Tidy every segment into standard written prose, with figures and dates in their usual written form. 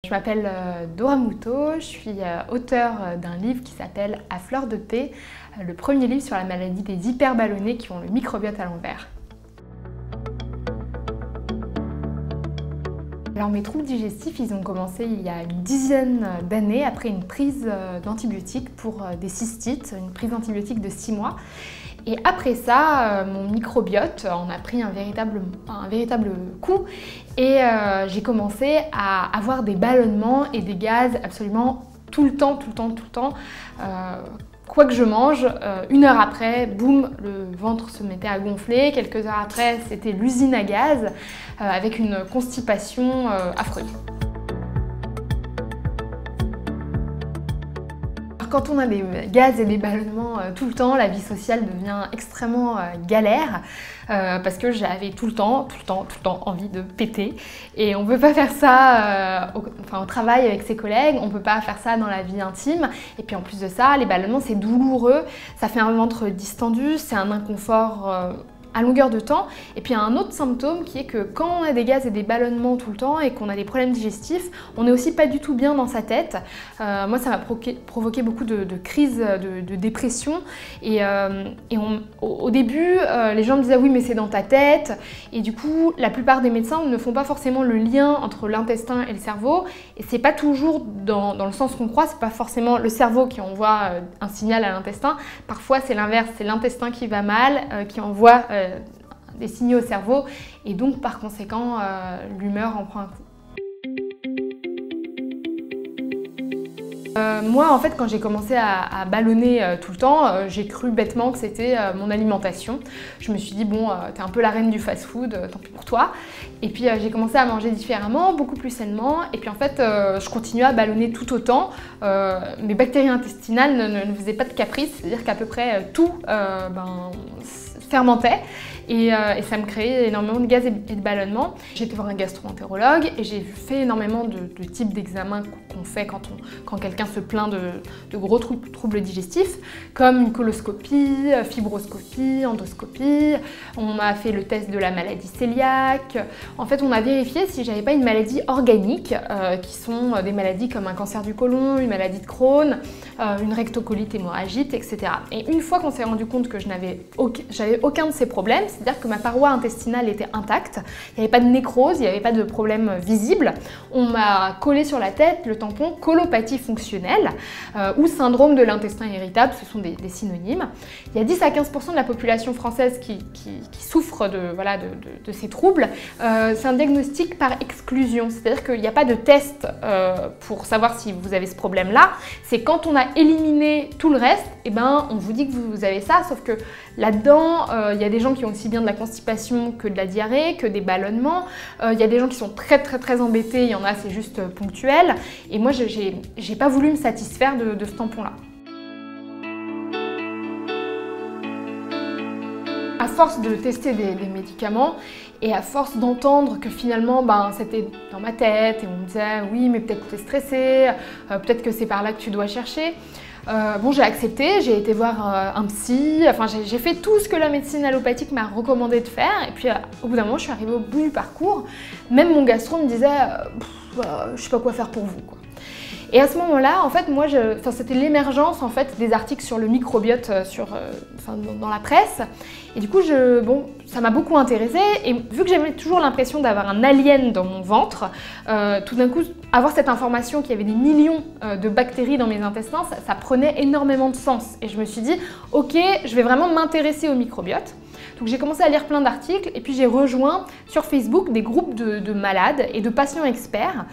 Je m'appelle Dora Moutot, je suis auteure d'un livre qui s'appelle À fleur de paix, le premier livre sur la maladie des hyperballonnés qui ont le microbiote à l'envers. Alors mes troubles digestifs, ils ont commencé il y a une dizaine d'années après une prise d'antibiotiques pour des cystites, une prise d'antibiotiques de 6 mois. Et après ça, mon microbiote en a pris un véritable coup et j'ai commencé à avoir des ballonnements et des gaz absolument tout le temps. Quoi que je mange, 1 heure après, boum, le ventre se mettait à gonfler. Quelques heures après, c'était l'usine à gaz avec une constipation affreuse. Quand on a des gaz et des ballonnements tout le temps, la vie sociale devient extrêmement galère parce que j'avais tout le temps envie de péter. Et on ne peut pas faire ça au travail avec ses collègues, on ne peut pas faire ça dans la vie intime. Et puis en plus de ça, les ballonnements c'est douloureux, ça fait un ventre distendu, c'est un inconfort à longueur de temps. Et puis il y a un autre symptôme qui est que quand on a des gaz et des ballonnements tout le temps et qu'on a des problèmes digestifs, on n'est aussi pas du tout bien dans sa tête. Moi ça m'a provoqué beaucoup de crises de dépression et au début les gens me disaient oui mais c'est dans ta tête, et du coup la plupart des médecins ne font pas forcément le lien entre l'intestin et le cerveau, et c'est pas toujours dans le sens qu'on croit, c'est pas forcément le cerveau qui envoie un signal à l'intestin, parfois c'est l'inverse, c'est l'intestin qui va mal, qui envoie des signaux au cerveau, et donc par conséquent l'humeur en prend un coup. Moi en fait quand j'ai commencé à ballonner tout le temps, j'ai cru bêtement que c'était mon alimentation. Je me suis dit bon t'es un peu la reine du fast-food, tant pis pour toi. Et puis j'ai commencé à manger différemment, beaucoup plus sainement, et puis en fait je continuais à ballonner tout autant. Mes bactéries intestinales ne faisaient pas de caprice, c'est-à-dire qu'à peu près tout fermentait. Et ça me créait énormément de gaz et de ballonnements. J'ai été voir un gastro-entérologue et j'ai fait énormément de types d'examens qu'on fait quand quelqu'un se plaint de gros troubles digestifs, comme une coloscopie, fibroscopie, endoscopie. On m'a fait le test de la maladie cœliaque. En fait, on a vérifié si j'avais pas une maladie organique, qui sont des maladies comme un cancer du côlon, une maladie de Crohn, une rectocolite hémorragique, etc. Et une fois qu'on s'est rendu compte que j'avais aucun de ces problèmes, c'est-à-dire que ma paroi intestinale était intacte, il n'y avait pas de nécrose, il n'y avait pas de problème visible. On m'a collé sur la tête le tampon colopathie fonctionnelle ou syndrome de l'intestin irritable, ce sont des synonymes. Il y a 10 à 15% de la population française qui souffre de ces troubles. C'est un diagnostic par exclusion, c'est-à-dire qu'il n'y a pas de test pour savoir si vous avez ce problème-là. C'est quand on a éliminé tout le reste, et on vous dit que vous avez ça, sauf que là-dedans, il y a des gens qui ont aussi bien de la constipation que de la diarrhée, que des ballonnements. Il y a des gens qui sont très embêtés, il y en a c'est juste ponctuel. Et moi, j'ai pas voulu me satisfaire de ce tampon-là. À force de tester des médicaments et à force d'entendre que finalement c'était dans ma tête et on me disait oui mais peut-être que tu es stressée, peut-être que c'est par là que tu dois chercher. Bon, j'ai accepté, j'ai été voir un psy, enfin j'ai fait tout ce que la médecine allopathique m'a recommandé de faire, et puis au bout d'un moment je suis arrivée au bout du parcours. Même mon gastro me disait je sais pas quoi faire pour vous quoi. Et à ce moment-là, en fait, moi, c'était l'émergence en fait des articles sur le microbiote dans la presse. Et du coup, ça m'a beaucoup intéressée. Et vu que j'avais toujours l'impression d'avoir un alien dans mon ventre, tout d'un coup, avoir cette information qu'il y avait des millions de bactéries dans mes intestins, ça prenait énormément de sens. Et je me suis dit, ok, je vais vraiment m'intéresser au microbiote. Donc j'ai commencé à lire plein d'articles et puis j'ai rejoint sur Facebook des groupes de malades et de patients experts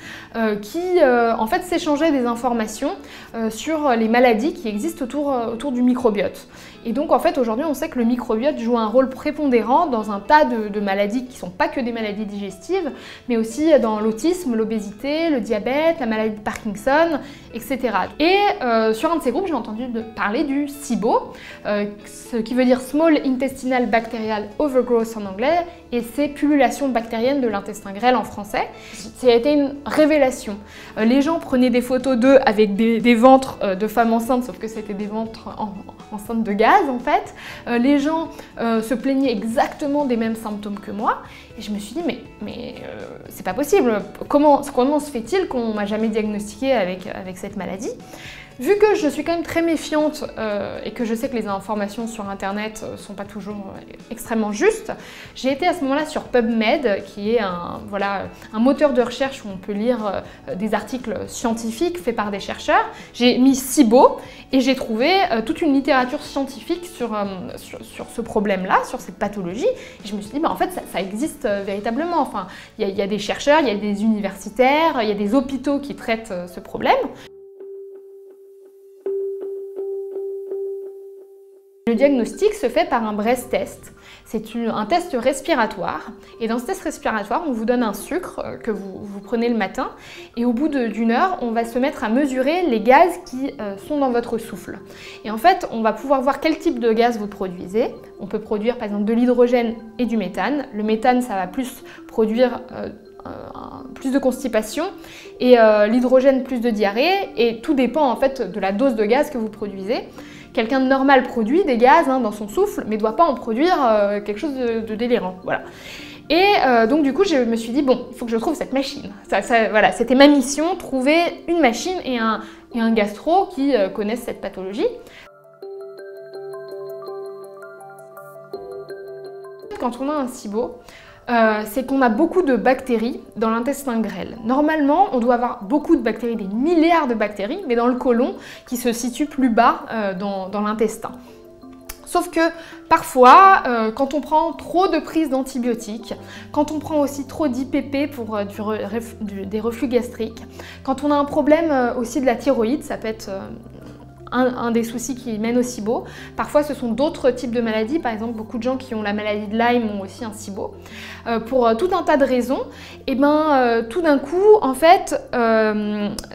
qui en fait s'échangeaient des informations sur les maladies qui existent autour du microbiote. Et donc en fait aujourd'hui on sait que le microbiote joue un rôle prépondérant dans un tas de maladies qui ne sont pas que des maladies digestives, mais aussi dans l'autisme, l'obésité, le diabète, la maladie de Parkinson, etc. Et sur un de ces groupes j'ai entendu parler du SIBO, ce qui veut dire Small Intestinal Bacterial Bacterial Overgrowth en anglais, et c'est pullulation bactérienne de l'intestin grêle en français. Ça a été une révélation. Les gens prenaient des photos d'eux avec des ventres de femmes enceintes, sauf que c'était des ventres enceintes de gaz en fait. Les gens se plaignaient exactement des mêmes symptômes que moi, et je me suis dit mais c'est pas possible, comment se fait-il qu'on m'a jamais diagnostiqué avec cette maladie? Vu que je suis quand même très méfiante et que je sais que les informations sur internet sont pas toujours extrêmement justes, j'ai été à ce moment-là sur PubMed, qui est un moteur de recherche où on peut lire des articles scientifiques faits par des chercheurs. J'ai mis SIBO et j'ai trouvé toute une littérature scientifique sur ce problème-là, sur cette pathologie. Et je me suis dit, en fait, ça existe véritablement. Enfin, il y a des chercheurs, il y a des universitaires, il y a des hôpitaux qui traitent ce problème. Le diagnostic se fait par un breath test. C'est un test respiratoire, et dans ce test respiratoire, on vous donne un sucre que vous prenez le matin, et au bout d'une heure, on va se mettre à mesurer les gaz qui sont dans votre souffle. Et en fait, on va pouvoir voir quel type de gaz vous produisez. On peut produire par exemple de l'hydrogène et du méthane. Le méthane, ça va plus produire plus de constipation, et l'hydrogène plus de diarrhée, et tout dépend en fait de la dose de gaz que vous produisez. Quelqu'un de normal produit des gaz dans son souffle, mais ne doit pas en produire quelque chose de délirant. Voilà. Et donc du coup, je me suis dit, bon, il faut que je trouve cette machine. Voilà, c'était ma mission, trouver une machine et un gastro qui connaissent cette pathologie. Quand on a un SIBO, c'est qu'on a beaucoup de bactéries dans l'intestin grêle. Normalement, on doit avoir beaucoup de bactéries, des milliards de bactéries, mais dans le côlon qui se situe plus bas dans l'intestin. Sauf que parfois, quand on prend trop de prises d'antibiotiques, quand on prend aussi trop d'IPP pour des reflux gastriques, quand on a un problème aussi de la thyroïde, ça peut être un des soucis qui mène au SIBO. Parfois, ce sont d'autres types de maladies. Par exemple, beaucoup de gens qui ont la maladie de Lyme ont aussi un SIBO. Pour tout un tas de raisons, et tout d'un coup, en fait,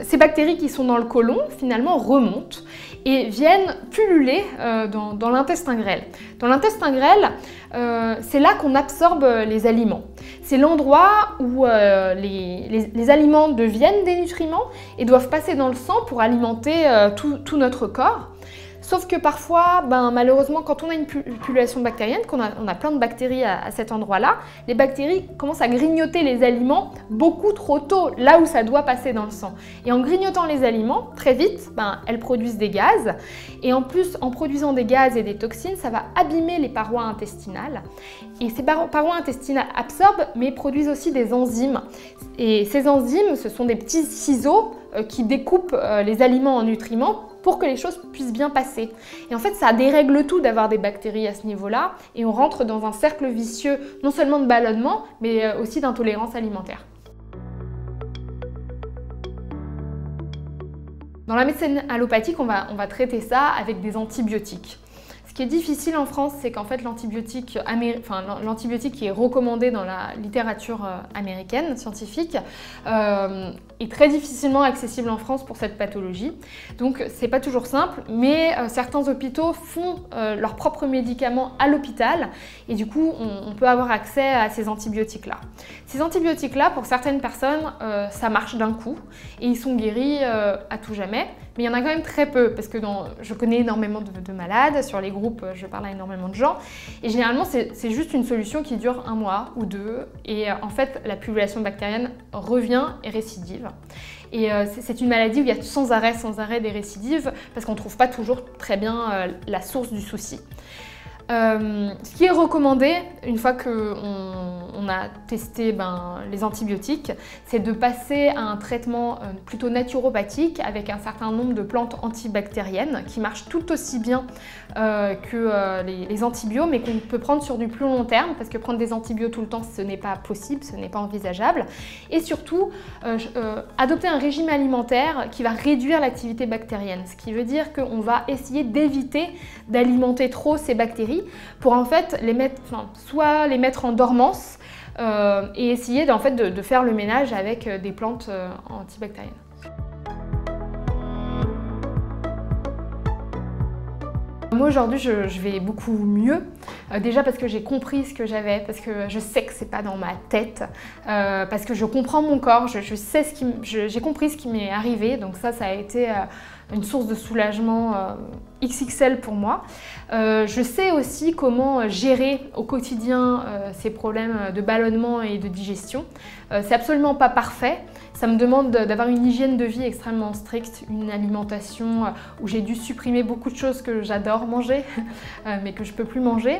ces bactéries qui sont dans le côlon, finalement, remontent et viennent pulluler dans l'intestin grêle. Dans l'intestin grêle, c'est là qu'on absorbe les aliments. C'est l'endroit où les aliments deviennent des nutriments et doivent passer dans le sang pour alimenter tout notre corps. Sauf que parfois, malheureusement, quand on a une pullulation bactérienne, qu'on a plein de bactéries à cet endroit-là, les bactéries commencent à grignoter les aliments beaucoup trop tôt, là où ça doit passer dans le sang. Et en grignotant les aliments, très vite, elles produisent des gaz. Et en plus, en produisant des gaz et des toxines, ça va abîmer les parois intestinales. Et ces parois intestinales absorbent, mais produisent aussi des enzymes. Et ces enzymes, ce sont des petits ciseaux qui découpent les aliments en nutriments pour que les choses puissent bien passer. Et en fait, ça dérègle tout d'avoir des bactéries à ce niveau-là, et on rentre dans un cercle vicieux, non seulement de ballonnement, mais aussi d'intolérance alimentaire. Dans la médecine allopathique, on va traiter ça avec des antibiotiques. Ce qui est difficile en France, c'est qu'en fait l'antibiotique qui est recommandé dans la littérature américaine, scientifique, est très difficilement accessible en France pour cette pathologie. Donc c'est pas toujours simple, mais certains hôpitaux font leurs propres médicaments à l'hôpital, et du coup on peut avoir accès à ces antibiotiques-là. Ces antibiotiques-là, pour certaines personnes, ça marche d'un coup, et ils sont guéris à tout jamais. Mais il y en a quand même très peu, parce que je connais énormément de malades, sur les groupes je parle à énormément de gens, et généralement c'est juste une solution qui dure 1 mois ou 2, et en fait la pullulation bactérienne revient et récidive. Et c'est une maladie où il y a sans arrêt des récidives, parce qu'on ne trouve pas toujours très bien la source du souci. Ce qui est recommandé, une fois qu'on a testé les antibiotiques, c'est de passer à un traitement plutôt naturopathique avec un certain nombre de plantes antibactériennes qui marchent tout aussi bien que les antibiotiques, mais qu'on peut prendre sur du plus long terme, parce que prendre des antibiotiques tout le temps, ce n'est pas possible, ce n'est pas envisageable. Et surtout, adopter un régime alimentaire qui va réduire l'activité bactérienne, ce qui veut dire qu'on va essayer d'éviter d'alimenter trop ces bactéries, pour en fait soit les mettre en dormance et essayer de faire le ménage avec des plantes antibactériennes. moi aujourd'hui je vais beaucoup mieux, déjà parce que j'ai compris ce que j'avais, parce que je sais que c'est pas dans ma tête, parce que je comprends mon corps, je sais j'ai compris ce qui m'est arrivé, donc ça a été une source de soulagement XXL pour moi. Je sais aussi comment gérer au quotidien ces problèmes de ballonnement et de digestion. C'est absolument pas parfait. Ça me demande d'avoir une hygiène de vie extrêmement stricte, une alimentation où j'ai dû supprimer beaucoup de choses que j'adore manger, mais que je peux plus manger.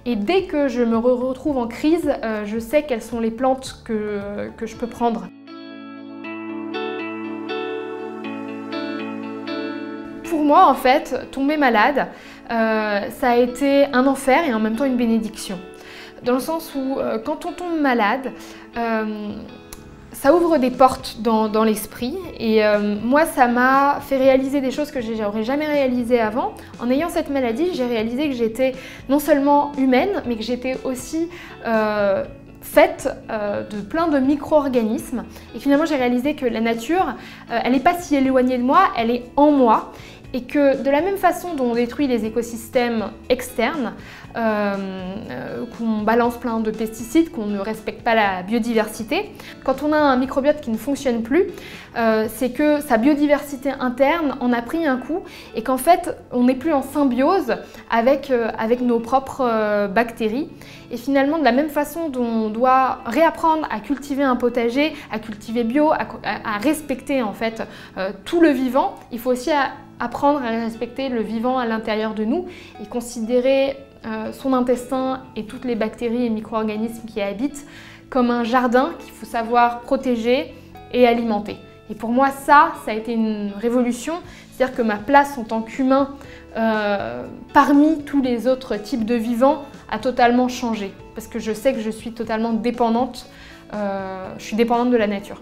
Et dès que je me retrouve en crise, je sais quelles sont les plantes que je peux prendre. Pour moi, en fait, tomber malade, ça a été un enfer et en même temps une bénédiction. Dans le sens où, quand on tombe malade, ça ouvre des portes dans l'esprit et moi, ça m'a fait réaliser des choses que j'aurais jamais réalisées avant. En ayant cette maladie, j'ai réalisé que j'étais non seulement humaine, mais que j'étais aussi faite de plein de micro-organismes. Et finalement, j'ai réalisé que la nature, elle n'est pas si éloignée de moi, elle est en moi. Et que de la même façon dont on détruit les écosystèmes externes, qu'on balance plein de pesticides, qu'on ne respecte pas la biodiversité, quand on a un microbiote qui ne fonctionne plus, c'est que sa biodiversité interne en a pris un coup et qu'en fait on n'est plus en symbiose avec nos propres bactéries. Et finalement, de la même façon dont on doit réapprendre à cultiver un potager, à cultiver bio, à respecter en fait tout le vivant, il faut aussi apprendre à respecter le vivant à l'intérieur de nous et considérer son intestin et toutes les bactéries et micro-organismes qui y habitent comme un jardin qu'il faut savoir protéger et alimenter. Et pour moi, ça a été une révolution, c'est-à-dire que ma place en tant qu'humain parmi tous les autres types de vivants a totalement changé parce que je sais que je suis totalement dépendante, je suis dépendante de la nature.